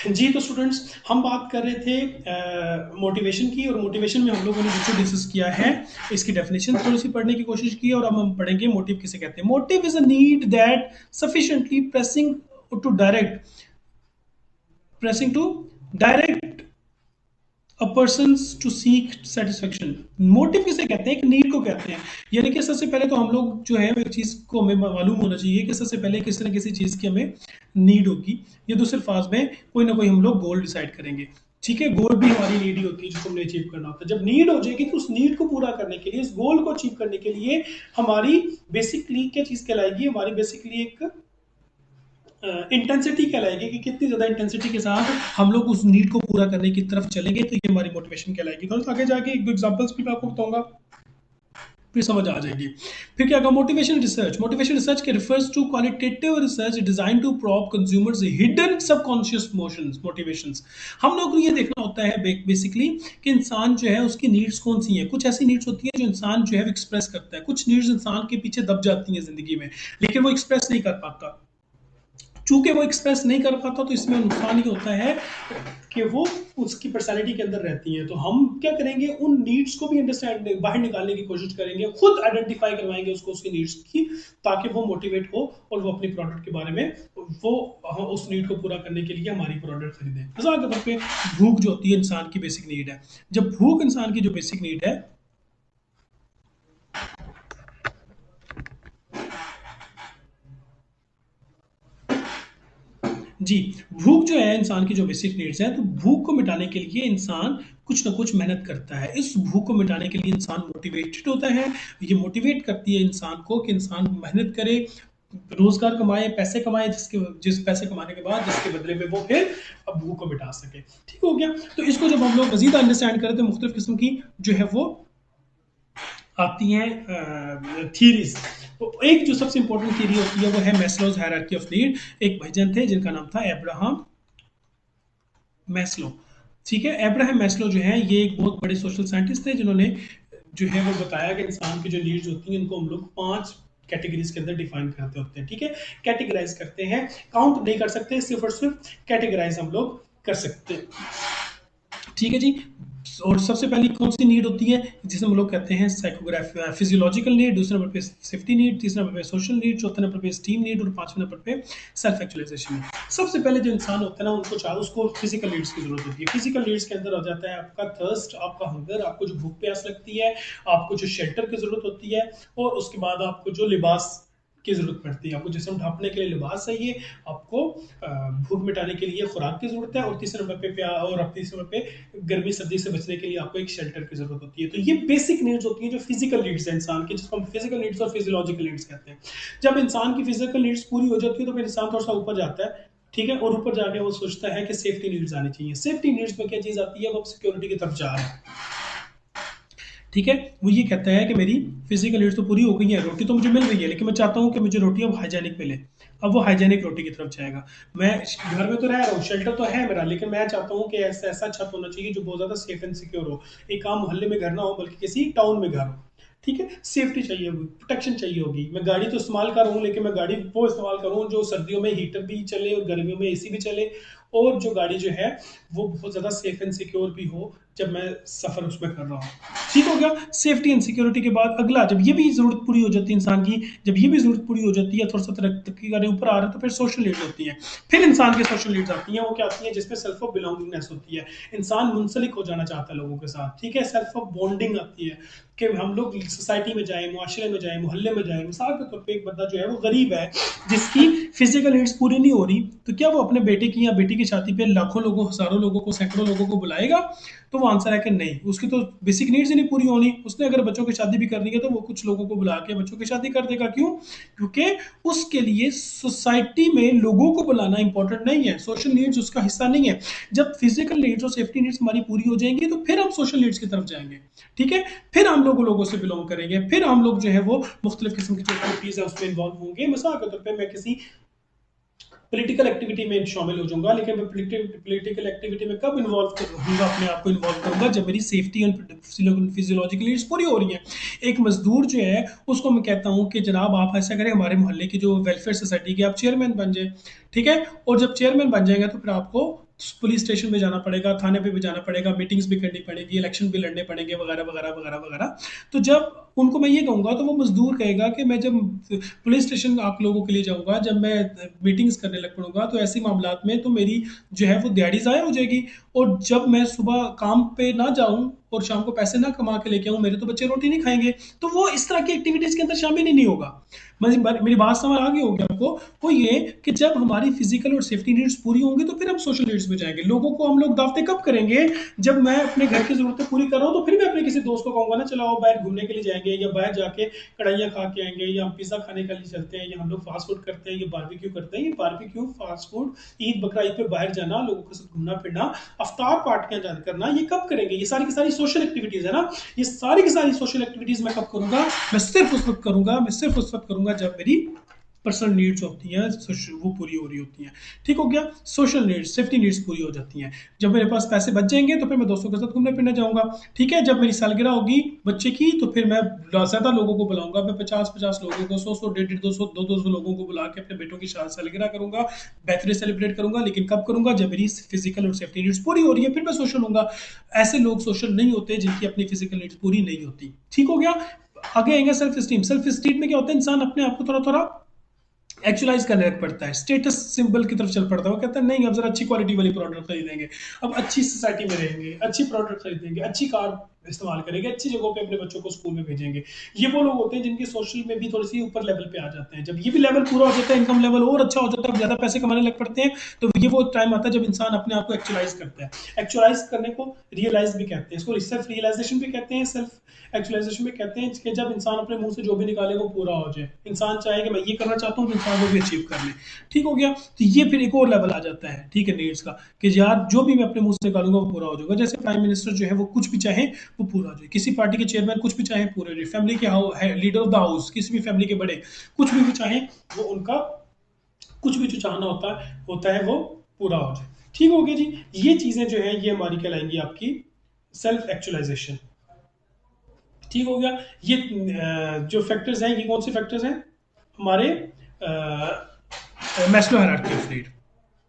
जी तो स्टूडेंट्स, हम बात कर रहे थे मोटिवेशन की, और मोटिवेशन में हम लोगों ने जो डिस्कस किया है इसकी डेफिनेशन थोड़ी सी पढ़ने की कोशिश की, और अब हम पढ़ेंगे मोटिव किसे कहते हैं। Motive is a need that sufficiently pressing to direct a person to seek satisfaction. Motive किसे कहते हैं? एक नीड को कहते हैं। यानी कि सबसे पहले तो हम लोग जो है एक चीज को हमें मालूम होना चाहिए कि सबसे पहले किसी न किसी चीज की हमें नीड होगी। ये दूसरे फाज में कोई ना कोई हम लोग गोल डिसाइड करेंगे। ठीक है, गोल भी हमारी नीड ही होती है जिसको हमने अचीव करना होता है। जब नीड हो जाएगी तो उस नीड को पूरा करने के लिए, इस गोल को अचीव करने के लिए हमारी बेसिकली क्या चीज कहलाएगी? हमारी बेसिकली एक इंटेंसिटी कहलाएगी कि कितनी ज्यादा इंटेंसिटी के साथ हम लोग उस नीड को पूरा करने की तरफ चलेंगे, तो ये हमारी मोटिवेशन कहलाएगी। तो आगे जाके एक दो एग्जांपल्स भी मैं आपको बताऊंगा, फिर समझ आ जाएगी। फिर क्या कहा? Motivation research. मोटिवेशन रिसर्च के refers to qualitative research design to probe consumers hidden subconscious motions motivations. हम लोग को ये देखना होता है बेसिकली कि इंसान जो है उसकी नीड्स कौन सी हैं। कुछ ऐसी नीड्स होती हैं जो इंसान जो है एक्सप्रेस करता है, कुछ नीड्स इंसान के पीछे दब जाती हैं जिंदगी में, लेकिन वो एक्सप्रेस नहीं कर पाता। चूंकि वो एक्सप्रेस नहीं कर पाता तो इसमें नुकसान ये होता है कि वो उसकी पर्सनैलिटी के अंदर रहती है। तो हम क्या करेंगे? उन नीड्स को भी अंडरस्टैंड बाहर निकालने की कोशिश करेंगे, खुद आइडेंटिफाई करवाएंगे उसको, उसकी नीड्स की, ताकि वो मोटिवेट हो और वो अपनी प्रोडक्ट के बारे में वो उस नीड को पूरा करने के लिए हमारी प्रोडक्ट खरीदें। मिसाल के तौर पे भूख जो होती है इंसान की बेसिक नीड है। जब भूख इंसान की जो बेसिक नीड है, जी, भूख जो है इंसान की जो बेसिक नीड्स है, तो भूख को मिटाने के लिए इंसान कुछ ना कुछ मेहनत करता है। इस भूख को मिटाने के लिए इंसान मोटिवेटेड होता है। ये मोटिवेट करती है इंसान को कि इंसान मेहनत करे, रोजगार कमाए, पैसे कमाए, जिस पैसे कमाने के बाद जिसके बदले में वो फिर अब भूख को मिटा सके। ठीक हो गया? तो इसको जब हम लोग मजीद अंडरस्टैंड करें तो मुख्तलिफ किस्म की जो है वो आती हैं थियरीज। तो एक जो सबसे इंपॉर्टेंट थियरी होती है वो है मैस्लोज हायरार्की ऑफ नीड। एक भाईजान थे जिनका नाम था अब्राहम मैस्लो। ठीक है, अब्राहम मैस्लो जो है ये एक बहुत बड़े सोशल साइंटिस्ट थे, जिन्होंने जो है वो बताया कि इंसान की जो नीड्स होती हैं उनको हम लोग 5 कैटेगरीज के अंदर डिफाइन करते होते हैं। ठीक है, कैटेगराइज करते हैं, काउंट नहीं कर सकते, सिर्फ और सिर्फ कैटेगराइज हम लोग कर सकते हैं। ठीक है जी। और सबसे पहली कौन सी नीड होती है जिसे हम लोग कहते हैं साइकोग्राफी, फिजियोलॉजिकल नीड। दूसरे नंबर पे सेफ्टी नीड, तीसरे नंबर पे सोशल नीड, चौथे नंबर पे स्टीम नीड, और पांचवें नंबर पे सेल्फ एक्चुअलाइजेशन नीड। सबसे पहले जो इंसान होता है ना, उसको फिजिकल नीड्स की जरूरत होती है। फिजिकल नीड्स के अंदर आ जाता है आपका थर्स्ट, आपका हंगर, आपको जो भूख प्यास लगती है, आपको जो शेल्टर की जरूरत होती है, और उसके बाद आपको जो लिबास की जरूरत पड़ती है। आपको जिस्म ढांपने के लिए लिबास चाहिए, आपको भूख मिटाने के लिए खुराक की जरूरत है, और तीसरे नंबर पे प्यार, और अब तीसरे नंबर पे गर्मी सर्दी से बचने के लिए आपको एक शेल्टर की जरूरत होती है। तो ये बेसिक नीड्स होती हैं जो फिजिकल नीड्स है इंसान की, जिसको हम फिजिकल नीड्स और फिजियोलॉजिकल नीड्स कहते हैं। जब इंसान की फिजिकल नीड्स पूरी हो जाती है तो फिर इंसान थोड़ा सा ऊपर जाता है। ठीक है, और ऊपर जाके वो सोचता है कि सेफ्टी नीड्स आनी चाहिए। सेफ्टी नीड्स में क्या चीज आती है? वो सिक्योरिटी की तरफ जा रहा है। ठीक है, वो ये कहता है कि मेरी फिजिकल नीड्स तो पूरी हो गई है, रोटी तो मुझे मिल रही है, लेकिन मैं चाहता हूँ कि मुझे रोटी अब हाइजेनिक मिले। अब वो हाइजेनिक रोटी की तरफ जाएगा। मैं घर में तो रह रहा हूँ, शेल्टर तो है मेरा, लेकिन मैं चाहता हूँ कि ऐसा ऐसा छत होना चाहिए जो बहुत ज्यादा सेफ एंड सिक्योर हो। एक आम मोहल्ले में घर ना हो, बल्कि किसी टाउन में घर हो। ठीक है, सेफ्टी चाहिए होगी, प्रोटेक्शन चाहिए होगी। मैं गाड़ी तो इस्तेमाल कर रहा हूँ, लेकिन मैं गाड़ी वो इस्तेमाल करूँ जो सर्दियों में हीटर भी चले और गर्मियों में एसी भी चले, और जो गाड़ी जो है वो बहुत ज़्यादा सेफ एंड सिक्योर भी हो जब मैं सफ़र उसमें कर रहा हूँ। ठीक हो गया? सेफ्टी एंड सिक्योरिटी के बाद अगला, जब ये भी ज़रूरत पूरी हो जाती है इंसान की, जब ये भी ज़रूरत पूरी हो जाती है, थोड़ा सा तरक्की करने ऊपर आ रहा है, तो फिर सोशल नीड्स होती हैं। फिर इंसान की सोशल नीड्स आती हैं। वो क्या आती हैं? जिसमें सेल्फ ऑफ बिलोंगिंगनेस होती है। इंसान मुंसलिक हो जाना चाहता है लोगों के साथ। ठीक है, सेल्फ ऑफ बॉन्डिंग आती है कि हम लोग सोसाइटी में जाएं, मुआशरे में जाएं, मोहल्ले में जाएं। मिसाल के तौर पे एक बंदा जो है वो गरीब है, जिसकी फिजिकल नीड्स पूरी नहीं हो रही, तो क्या वो अपने बेटे की या बेटी की शादी पे लाखों लोगों, हजारों लोगों को, सैकड़ों लोगों को बुलाएगा? तो वो आंसर है कि नहीं। उसकी तो बेसिक नीड्स ही नहीं पूरी होनी। उसने अगर बच्चों की शादी भी करनी है तो वो कुछ लोगों को बुला के बच्चों की शादी कर देगा। क्यों? क्योंकि उसके लिए सोसाइटी में लोगों को बुलाना इंपॉर्टेंट नहीं है, सोशल नीड्स उसका हिस्सा नहीं है। जब फिजिकल नीड्स और सेफ्टी नीड्स हमारी पूरी हो जाएंगी तो फिर हम सोशल नीड्स की तरफ जाएंगे। ठीक है, फिर हम लोगों से बिलोंग करेंगे, फिर हम लोग जो है वो मुख्तलिफ किस्म की जो एक्टिविटीज है उसमें इन्वॉल्व होंगे। मिसाल के तौर पर मैं किसी पॉलिटिकल एक्टिविटी में शामिल हो जाऊंगा, लेकिन मैं पॉलिटिकल एक्टिविटी में कब इन्वॉल्व करूंगा? अपने आप को इन्वॉल्व करूंगा जब मेरी सेफ्टी और फिजियोलॉजिकल नीड्स पूरी हो रही है। एक मजदूर जो है उसको मैं कहता हूँ कि जनाब आप ऐसा करें, हमारे मोहल्ले की जो वेलफेयर सोसाइटी के आप चेयरमैन बन जाए। ठीक है, और जब चेयरमैन बन जाएंगे तो फिर आपको पुलिस स्टेशन पे जाना पड़ेगा, थाने पे भी जाना पड़ेगा, मीटिंग्स भी करनी पड़ेगी, इलेक्शन भी लड़ने पड़ेंगे, वगैरह वगैरह वगैरह वगैरह। तो जब उनको मैं ये कहूँगा तो वो मजदूर कहेगा कि मैं जब पुलिस स्टेशन आप लोगों के लिए जाऊँगा, जब मैं मीटिंग्स करने लग पड़ूंगा, तो ऐसे मामलात में तो मेरी जो है वो दिहाड़ी ज़ाया हो जाएगी। और जब मैं सुबह काम पे ना जाऊँ और शाम को पैसे ना कमा के लेके आऊँ, मेरे तो बच्चे रोटी नहीं खाएंगे। तो वो इस तरह की एक्टिविटीज़ के अंदर शामिल ही नहीं होगा। मेरी बात समझ आ गई होगी आपको। वो ये कि जब हमारी फिजिकल और सेफ्टी नीड्स पूरी होंगी तो फिर हम सोशल नीड्स में जाएंगे। लोगों को हम लोग दावतें कब करेंगे? जब मैं अपने घर की जरूरतें पूरी कर रहा हूँ तो फिर मैं अपने किसी दोस्त को कहूंगा ना, चलो आओ बाहर घूमने के लिए जाएंगे, या बाहर जाके कढ़ाइयाँ खा के आएंगे, या हम पिज्जा खाने के लिए चलते हैं, या हम लोग फास्ट फूड करते हैं, या बारबेक्यू करते हैं। ये बारबेक्यू, फास्ट फूड, ईद बकरा ईद पे बाहर जाना, लोगों के साथ घूमना फिरना, अफ्तार पार्टियां करना, ये कब करेंगे? ये सारी की सारी सोशल एक्टिविटीज है ना। ये सारी की सारी सोशल एक्टिविटीज मैं कब करूंगा? मैं सिर्फ उस वक्त करूंगा, मैं सिर्फ उस वक्त करूंगा जब मेरी पर्सनल नीड्स होती हैं वो पूरी हो रही होती हैं। ठीक हो गया। सोशल नीड्स, सेफ्टी नीड्स पूरी हो जाती हैं। जब मेरे पास पैसे बच जाएंगे तो फिर मैं दोस्तों के साथ घूमने फिरने जाऊंगा। ठीक है। जब मेरी सालगिरह होगी बच्चे की तो फिर मैं ज्यादा लोगों को बुलाऊंगा। मैं 50-50 लोगों को, 100-100, 150, 200, 200 लोगों को बुला के अपने बेटों की सालगिरह करूंगा, बर्थडे सेलिब्रेट करूंगा। लेकिन कब करूंगा? जब मेरी फिजिकल और सेफ्टी नीड्स पूरी हो रही है, फिर मैं सोशल हूंगा। ऐसे लोग सोशल नहीं होते जिनकी अपनी फिजिकल नीड्स पूरी नहीं होती। ठीक हो गया। आगे आएंगे सेल्फ स्टीम। सेल्फ स्टीम में क्या होता है? इंसान अपने आप को थोड़ा थोड़ा एक्चुअलाइज करने लग पड़ता है, स्टेटस सिंबल की तरफ चल पड़ता है। वो कहता है नहीं, अब जरा अच्छी क्वालिटी वाली प्रोडक्ट खरीदेंगे, अब अच्छी सोसाइटी में रहेंगे, अच्छी प्रोडक्ट खरीदेंगे, अच्छी कार इस्तेमाल करेंगे, अच्छी जगहों पे अपने बच्चों को स्कूल में भेजेंगे। ये वो लोग होते हैं जिनके सोशल में भी थोड़ी सी ऊपर लेवल पे आ जाते हैं। जब ये भी लेवल पूरा हो जाता है, इनकम लेवल और अच्छा हो जाता है, ज्यादा पैसे कमाने लग पड़ते हैं, तो ये वो टाइम आता है जब इंसान अपने आप को एक्चुअलाइज करता है। एक्चुअलाइज करने को रियलाइज भी कहते हैं, इसको सेल्फ रियलाइजेशन भी कहते हैं, सेल्फ एक्चुअलाइजेशन भी कहते हैं। कि जब इंसान अपने मुंह से जो भी निकाले वो पूरा हो जाए। इंसान चाहे कि मैं ये करना चाहता हूँ तो इंसान वो भी अचीव कर ले। ठीक हो गया। तो ये फिर एक और लेवल आ जाता है, ठीक है, नीड्स का, कि यार जो भी मैं अपने मुंह से निकालूंगा वो पूरा हो जाएगा। जैसे प्राइम मिनिस्टर जो है वो कुछ भी चाहे वो पूरा हो जाए, किसी पार्टी के चेयरमैन कुछ भी चाहे पूरे हो जाए, फैमिली के लीडर ऑफ द हाउस किसी भी फैमिली के बड़े कुछ भी चाहे वो उनका कुछ भी जो चाहना होता है वो पूरा हो जाए। ठीक हो गया जी। ये चीजें जो है ये हमारी कहलाएंगी आपकी सेल्फ एक्चुअलाइजेशन। ठीक हो गया। ये जो फैक्टर्स हैं ये कौन से फैक्टर्स हैं? हमारे मैस्लो हायरार्की ऑफ नीड।